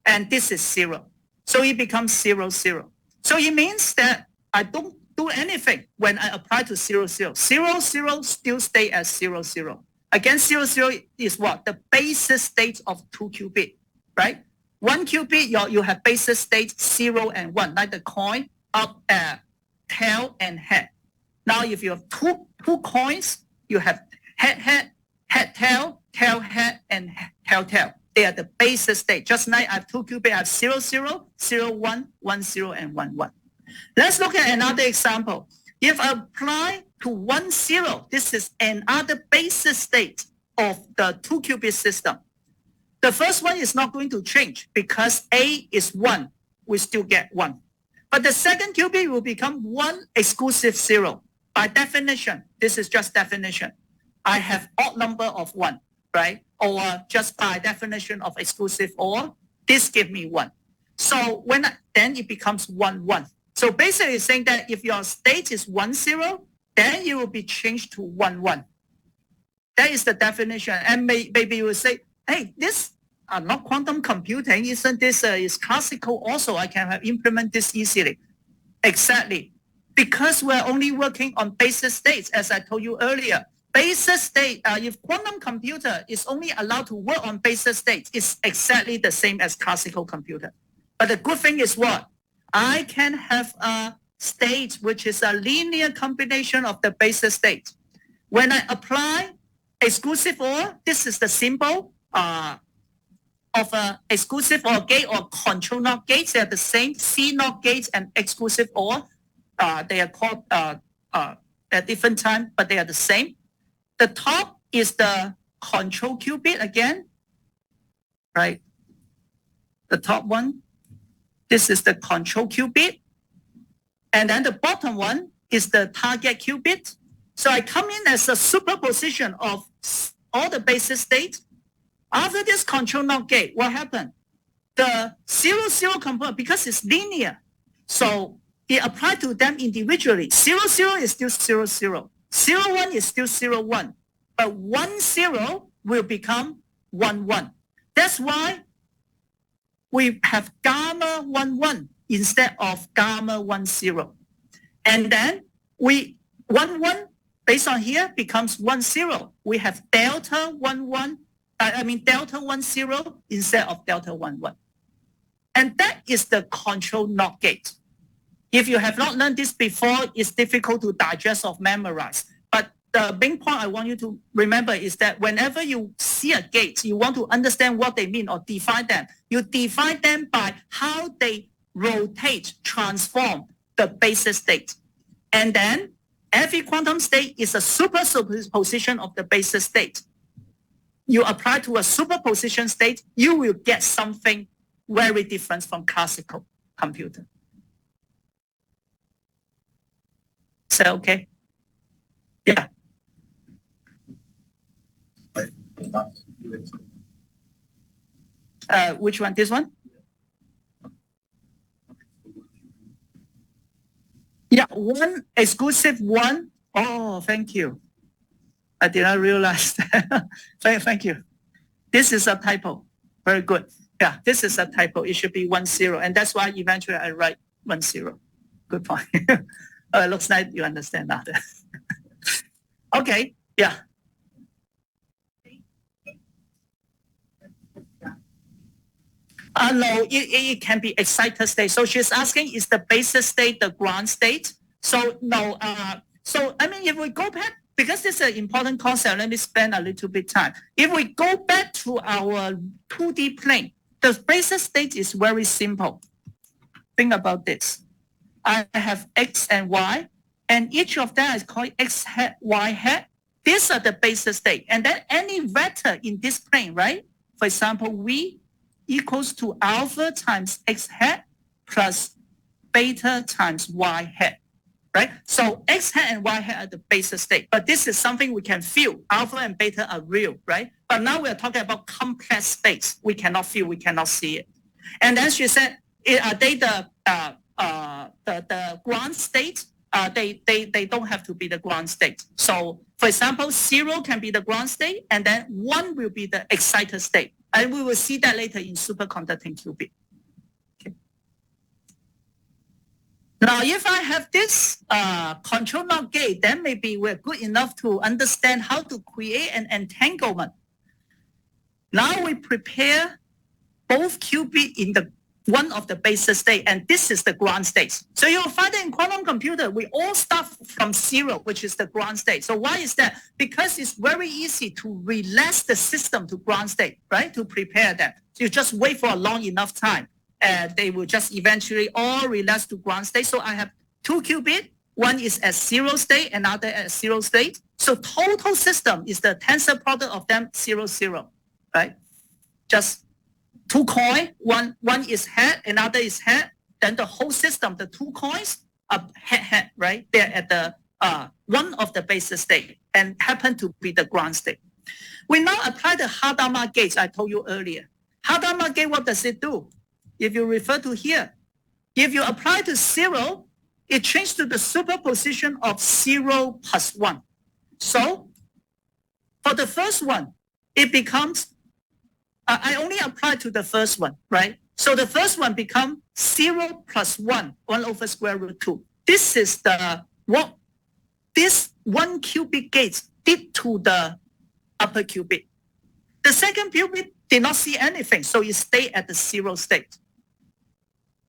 And this is 0. So it becomes 0, 0. So it means that I don't do anything when I apply to 0, 0. 0, 0 still stay as 0, 0. Again, 0, 0 is what? The basis state of 2 qubit, right? 1 qubit, you have basis state 0 and 1, like the coin, up, tail, and head. Now, if you have two coins, you have head, tail, tail head, and tail tail. They are the basis state. Just like I have two qubits, I have 0, 0, 0, 1, 1, 0, and 1, 1. Let's look at another example. If I apply to 1, 0, this is another basis state of the two qubit system. The first one is not going to change because A is 1. We still get 1. But the second qubit will become 1 exclusive 0. By definition, this is just definition. I have odd number of 1, right? Or just by definition of exclusive OR, this give me 1. So then it becomes 1, 1. So basically it's saying that if your state is 1, 0, then it will be changed to 1, 1. That is the definition. And maybe you will say, hey, this not quantum computing, isn't this is classical also? I can implement this easily. Exactly. Because we're only working on basis states, as I told you earlier. Basis state, if quantum computer is only allowed to work on basis states, it's exactly the same as classical computer. But the good thing is what? I can have a state which is a linear combination of the basis state. When I apply exclusive OR, this is the symbol of an exclusive OR gate or control NOT gates. They are the same. C NOT gates and exclusive OR. They are called at different time, but they are the same. The top is the control qubit again, right? The top one, this is the control qubit. And then the bottom one is the target qubit. So I come in as a superposition of all the basis states. After this control NOT gate, what happened? The 0, 0 component, because it's linear, so it applied to them individually. 0, 0 is still 0, 0. 0, 1 is still 0, 1. But 1, 0 will become 1, 1. That's why we have gamma 1, 1 instead of gamma 1, 0. And then 1, 1 based on here becomes 1, 0. We have delta 1, 1. Delta 1, 0 instead of delta 1, 1. And that is the control NOT gate. If you have not learned this before, it's difficult to digest or memorize. But the main point I want you to remember is that whenever you see a gate, you want to understand what they mean or define them. You define them by how they rotate, transform the basis state. And then every quantum state is a superposition of the basis state. You apply to a superposition state, you will get something very different from classical computer. Is that okay? Yeah. Which one? This one? Yeah, one exclusive one. Oh, thank you. I did not realize that. Thank you. This is a typo. Very good. Yeah, this is a typo. It should be 1, 0. And that's why eventually I write 1, 0. Good point. It looks like you understand that. Okay, yeah. No, it can be excited state. So she's asking, is the basis state the ground state? So no. If we go back, because this is an important concept, let me spend a little bit time. If we go back to our 2D plane, the basis state is very simple. Think about this. I have X and Y, and each of them is called X hat, Y hat. These are the basis state. And then any vector in this plane, right? For example, V equals to alpha times X hat plus beta times Y hat. Right? So X hat and Y hat are the basis state. But this is something we can feel. Alpha and beta are real, right? But now we're talking about complex states. We cannot feel, we cannot see it. And then she said, are they the ground state? They don't have to be the ground state. So for example, 0 can be the ground state, and then 1 will be the excited state. And we will see that later in superconducting qubit. Now, if I have this control NOT gate, then maybe we're good enough to understand how to create an entanglement. Now we prepare both qubits in the one of the basis state, and this is the ground state. So you'll find that in quantum computer, we all start from 0, which is the ground state. So why is that? Because it's very easy to relax the system to ground state, right? To prepare that. So you just wait for a long enough time, and they will just eventually all relax to ground state. So I have 2 qubits. One is at 0 state, another at 0 state. So total system is the tensor product of them 0, 0, right? Just 2 coins, one is head, another is head. Then the whole system, the 2 coins are head, right? They're at the one of the basis state and happen to be the ground state. We now apply the Hadamard gate I told you earlier. Hadamard gate, what does it do? If you refer to here, if you apply to 0, it changes to the superposition of 0 plus 1. So for the first one, it becomes I only apply to the first one, right? So the first one becomes 0 plus 1, 1 over square root 2. This is what this 1 qubit gate did to the upper qubit. The second qubit did not see anything, so it stayed at the 0 state.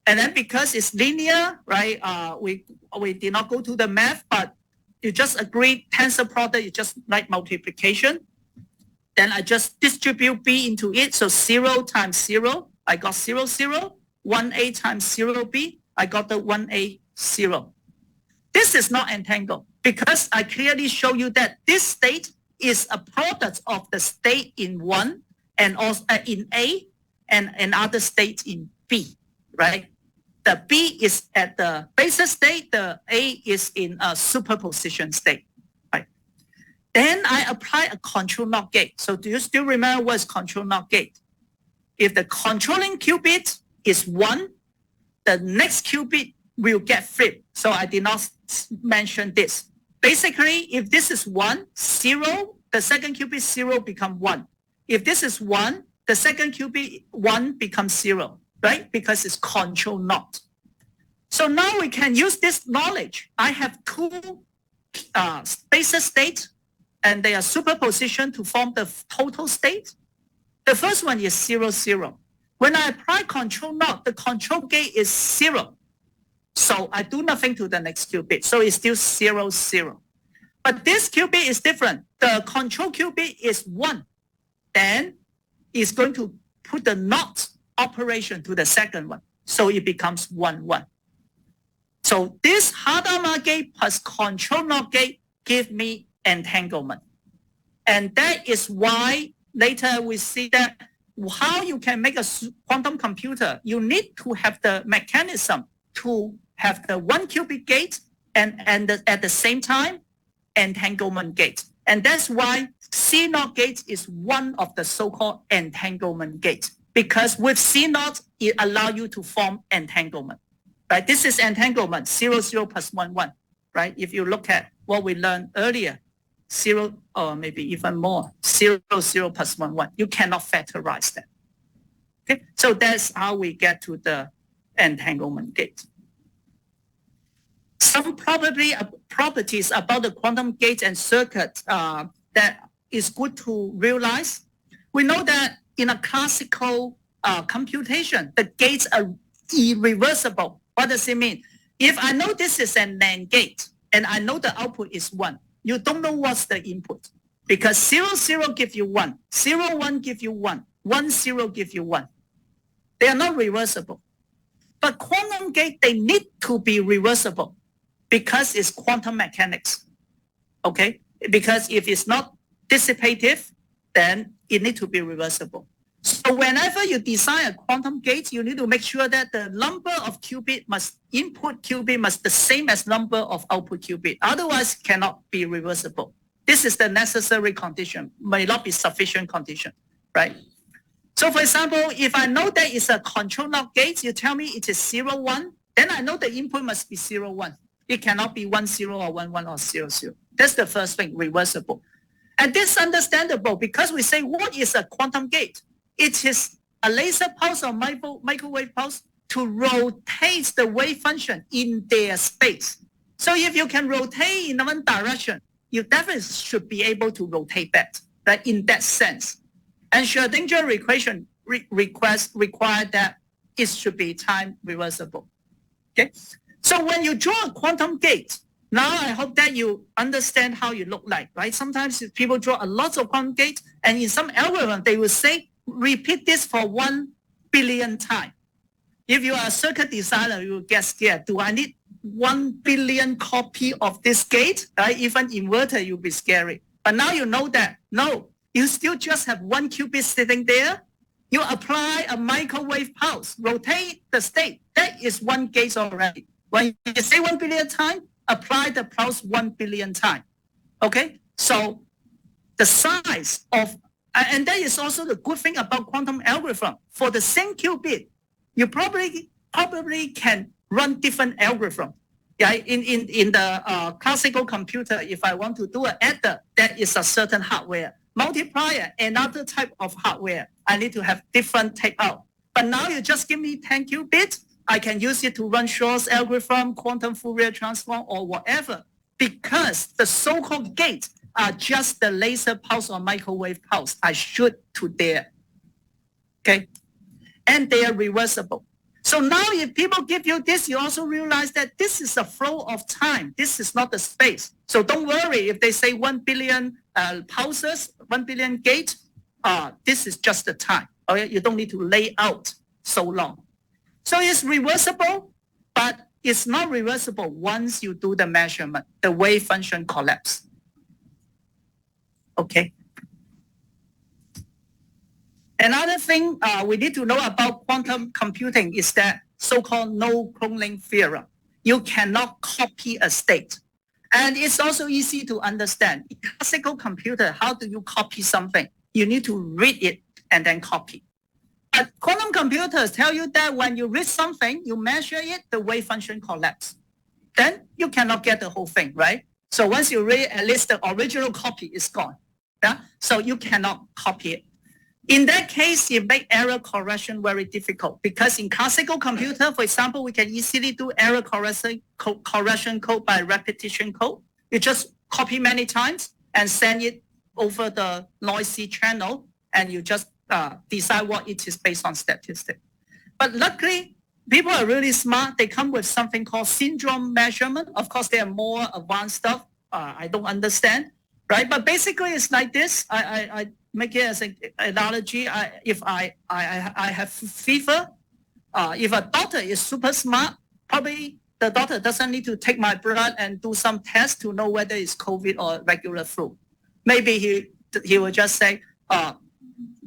And then because it's linear, right, we did not go to the math, but you just agree tensor product is just like multiplication. Then I just distribute B into it. So 0 times 0, I got 0, 0. 1A times 0B, I got the 1A 0. This is not entangled because I clearly show you that this state is a product of the state in 1 and also in A and another state in B, right? The B is at the basis state, the A is in a superposition state. Then I apply a control NOT gate. So do you still remember what is control NOT gate? If the controlling qubit is 1, the next qubit will get flipped. So I did not mention this. Basically, if this is 1, 0, the second qubit 0 become 1. If this is 1, the second qubit 1 becomes 0, right? Because it's control NOT. So now we can use this knowledge. I have 2 basis states, and they are superposition to form the total state. The first one is 0, 0. When I apply control NOT, the control gate is 0. So I do nothing to the next qubit. So it's still 0, 0. But this qubit is different. The control qubit is 1. Then it's going to put the NOT operation to the second one. So it becomes 1, 1. So this Hadamard gate plus control NOT gate give me entanglement. And that is why later we see that how you can make a quantum computer, you need to have the mechanism to have the 1 qubit gate and at the same time, entanglement gate. And that's why C0 gate is one of the so-called entanglement gates. Because with C0, it allows you to form entanglement. Right? This is entanglement, 0, 0 plus 1, 1. Right? If you look at what we learned earlier, 0 or maybe even more, 0, 0 plus 1, 1. You cannot factorize that. Okay, so that's how we get to the entanglement gate. Some properties about the quantum gate and circuit that is good to realize. We know that in a classical computation, the gates are irreversible. What does it mean? If I know this is an NAND gate and I know the output is 1, you don't know what's the input because 0, 0 give you 1, 0, 1 give you 1, 1, 0 give you 1. They are not reversible. But quantum gate, they need to be reversible because it's quantum mechanics. Okay? Because if it's not dissipative, then it needs to be reversible. So whenever you design a quantum gate, you need to make sure that the number of input qubit must the same as number of output qubit. Otherwise, cannot be reversible. This is the necessary condition, may not be sufficient condition, right? So for example, if I know that it's a control NOT gate, you tell me it is 0, 1, then I know the input must be 0, 1. It cannot be 1, 0 or 1, 1 or 0, 0. That's the first thing, reversible. And this is understandable because we say, what is a quantum gate? It is a laser pulse or microwave pulse to rotate the wave function in their space. So if you can rotate in one direction, you definitely should be able to rotate back, right, in that sense. And Schrödinger equation require that it should be time reversible. Okay, so when you draw a quantum gate, now I hope that you understand how you look like, right? Sometimes people draw a lot of quantum gates, and in some algorithm, they will say, repeat this for 1 billion times. If you are a circuit designer, you will get scared. Do I need 1 billion copy of this gate? Right? Even inverter, you'll be scary. But now you know that, no, you still just have 1 qubit sitting there. You apply a microwave pulse, rotate the state. That is 1 gate already. When you say 1 billion times, apply the pulse 1 billion times. Okay? So the size of, and that is also the good thing about quantum algorithm. For the same qubit, you probably can run different algorithm. Yeah, in the classical computer, if I want to do an adder, that is a certain hardware. Multiplier, another type of hardware. I need to have different takeout. But now you just give me 10 qubits, I can use it to run Shor's algorithm, quantum Fourier Transform, or whatever, because the so-called gates are just the laser pulse or microwave pulse I shoot to there. Okay, and they are reversible. So now if people give you this, you also realize that this is a flow of time. This is not the space. So don't worry if they say 1 billion pulses, 1 billion gates, this is just the time. Okay, you don't need to lay out so long. So it's reversible, but it's not reversible once you do the measurement. The wave function collapse. Okay. Another thing we need to know about quantum computing is that so-called no cloning theorem. You cannot copy a state. And it's also easy to understand. In classical computer, how do you copy something? You need to read it and then copy. But quantum computers tell you that when you read something, you measure it, the wave function collapse. Then you cannot get the whole thing, right? So once you read, at least the original copy is gone. Yeah? So you cannot copy it. In that case, it makes error correction very difficult because in classical computer, for example, we can easily do error correction code by repetition code. You just copy many times and send it over the noisy channel, and you just decide what it is based on statistics. But luckily, people are really smart. They come with something called syndrome measurement. Of course, they are more advanced stuff. I don't understand, right? But basically, it's like this. I make it as an analogy. If I have fever, if a doctor is super smart, probably the doctor doesn't need to take my blood and do some tests to know whether it's COVID or regular flu. Maybe he will just say,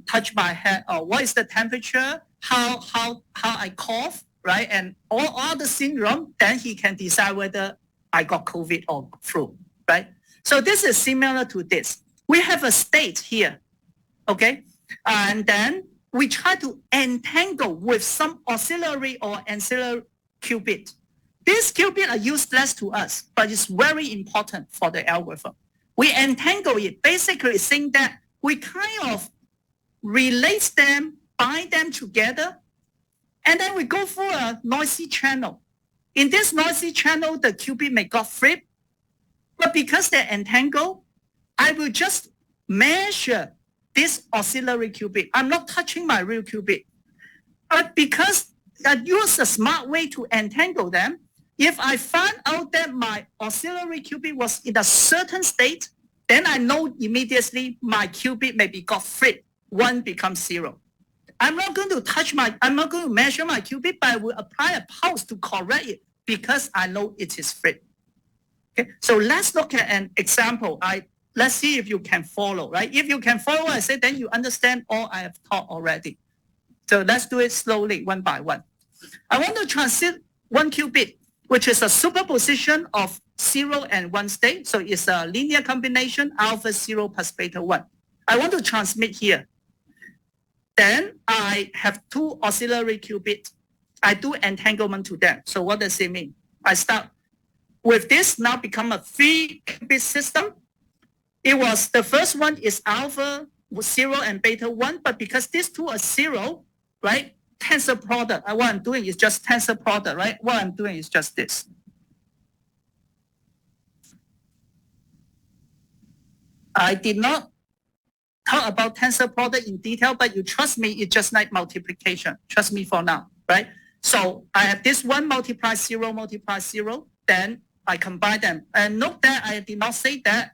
touch my head, or what is the temperature, how I cough, right? And all the syndrome, then he can decide whether I got COVID or flu, right? So this is similar to this. We have a state here. Okay, and then we try to entangle with some auxiliary or ancillary qubit. These qubits are useless to us, but it's very important for the algorithm. We entangle it, basically saying that we kind of relate them, bind them together, and then we go through a noisy channel. In this noisy channel, the qubit may got flipped, but because they're entangled, I will just measure this auxiliary qubit. I'm not touching my real qubit. But because I use a smart way to entangle them, if I find out that my auxiliary qubit was in a certain state, then I know immediately my qubit maybe got flipped. 1 becomes 0. I'm not going to measure my qubit, but I will apply a pulse to correct it because I know it is flipped. Okay, so let's look at an example. Let's see if you can follow, right? If you can follow, I say, then you understand all I have taught already. So let's do it slowly, one by one. I want to transmit 1 qubit, which is a superposition of 0 and 1 state. So it's a linear combination, alpha 0 plus beta 1. I want to transmit here. Then I have 2 auxiliary qubits. I do entanglement to them. So what does it mean? I start with this, now become a 3 qubit system. It was, the first one is alpha 0 and beta 1, but because these two are 0, right? Tensor product, what I'm doing is just tensor product, right? What I'm doing is just this. I did not talk about tensor product in detail, but you trust me, it's just like multiplication. Trust me for now, right? So I have this one multiply 0, then I combine them. And note that I did not say that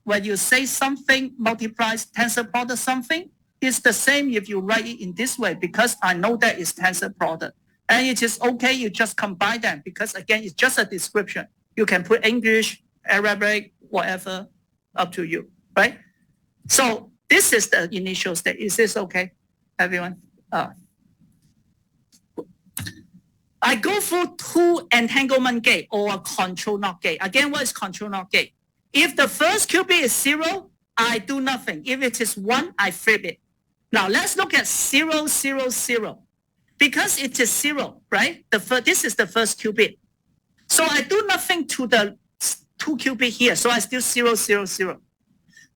when you say something multiplies tensor product something, it's the same if you write it in this way, because I know that it's tensor product. And it is okay, you just combine them, because again, it's just a description. You can put English, Arabic, whatever, up to you, right? So this is the initial state. Is this okay, everyone? I go through two entanglement gate or control NOT gate. Again, what is control NOT gate? If the first qubit is 0, I do nothing. If it is 1, I flip it. Now let's look at 0, 0, 0. Because it is 0, right? This is the first qubit. So I do nothing to the 2 qubit here. So I still 0, 0, 0.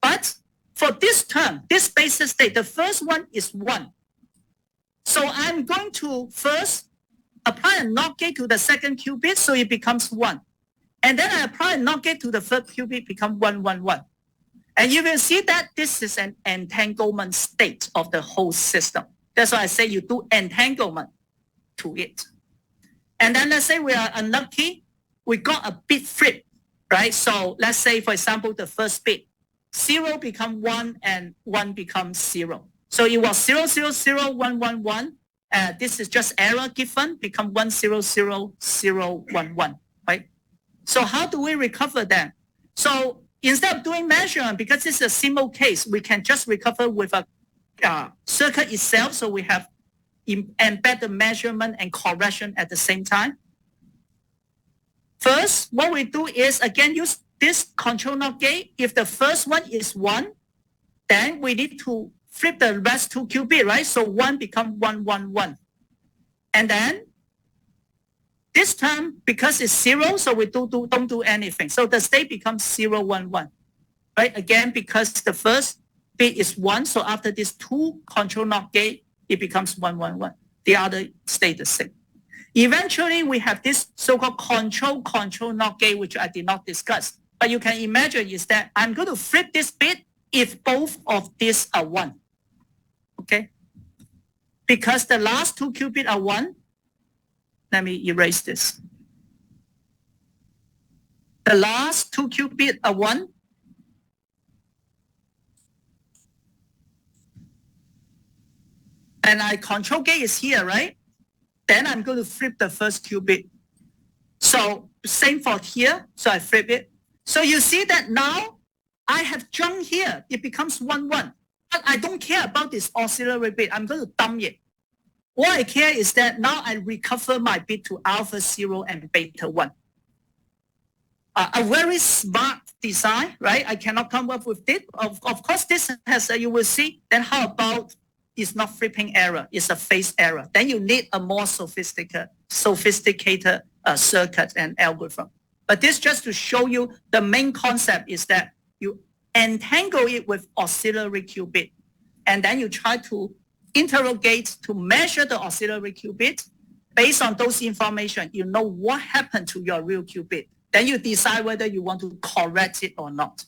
But for this term, this basis state, the first one is 1. So I'm going to first apply a NOT gate to the second qubit, so it becomes 1. And then I apply a NOT gate to the third qubit, become 1, 1, 1. And you will see that this is an entanglement state of the whole system. That's why I say you do entanglement to it. And then let's say we are unlucky, we got a bit flip, right? So let's say, for example, the first bit, 0 become 1 and 1 becomes 0. So it was 0, 0, 0, 1, 1, 1. This is just error given, become 1, 0, 0, 0, 1, 1, right? So how do we recover that? So instead of doing measurement, because it's a simple case, we can just recover with a circuit itself. So we have embed the measurement and correction at the same time. First, what we do is, again, use this control NOT gate. If the first one is 1, then we need to flip the rest 2 qubit, right? So 1 become 1, 1, 1. And then this term, because it's 0, so we don't do anything. So the state becomes 0, 1, 1, right? Again, because the first bit is 1, so after this 2 control NOT gate, it becomes 1, 1, 1. The other stay the same. Eventually, we have this so-called control NOT gate, which I did not discuss. But you can imagine is that I'm going to flip this bit if both of these are 1. Okay? Because the last 2 qubits are 1. Let me erase this. The last 2 qubits are 1. And I control gate is here, right? Then I'm going to flip the first qubit. So same for here. So I flip it. So you see that now I have junk here. It becomes 1, 1. But I don't care about this auxiliary bit. I'm going to dump it. What I care is that now I recover my bit to alpha 0 and beta 1. A very smart design, right? I cannot come up with it. Of course, this has, you will see. Then how about it's not flipping error, it's a phase error. Then you need a more sophisticated circuit and algorithm. But this just to show you the main concept is that you entangle it with auxiliary qubit. And then you try to interrogate to measure the auxiliary qubit. Based on those information, you know what happened to your real qubit. Then you decide whether you want to correct it or not.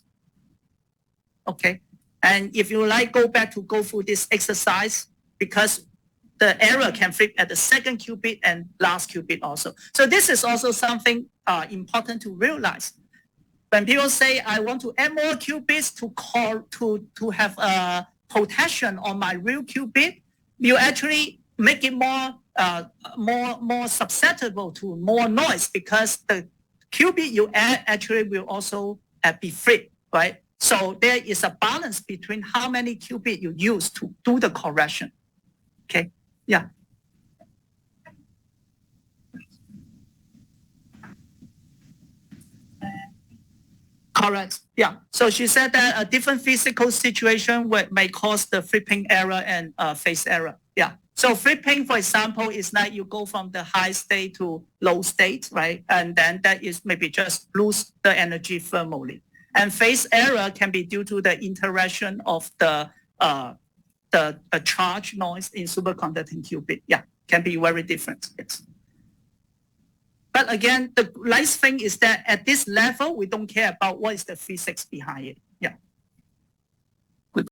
Okay. And if you like, go through this exercise because the error can flip at the second qubit and last qubit also. So this is also something important to realize. When people say, I want to add more qubits to have a protection on my real qubit, you actually make it more susceptible to more noise because the qubit you add actually will also be flipped, right? So there is a balance between how many qubits you use to do the correction. Okay, yeah. Correct, yeah. So she said that a different physical situation may cause the flipping error and phase error, yeah. So flipping, for example, is like you go from the high state to low state, right? And then that is maybe just lose the energy thermally. And phase error can be due to the interaction of the charge noise in superconducting qubit. Yeah, can be very different. Yes. But again, the nice thing is that at this level, we don't care about what is the physics behind it. Yeah.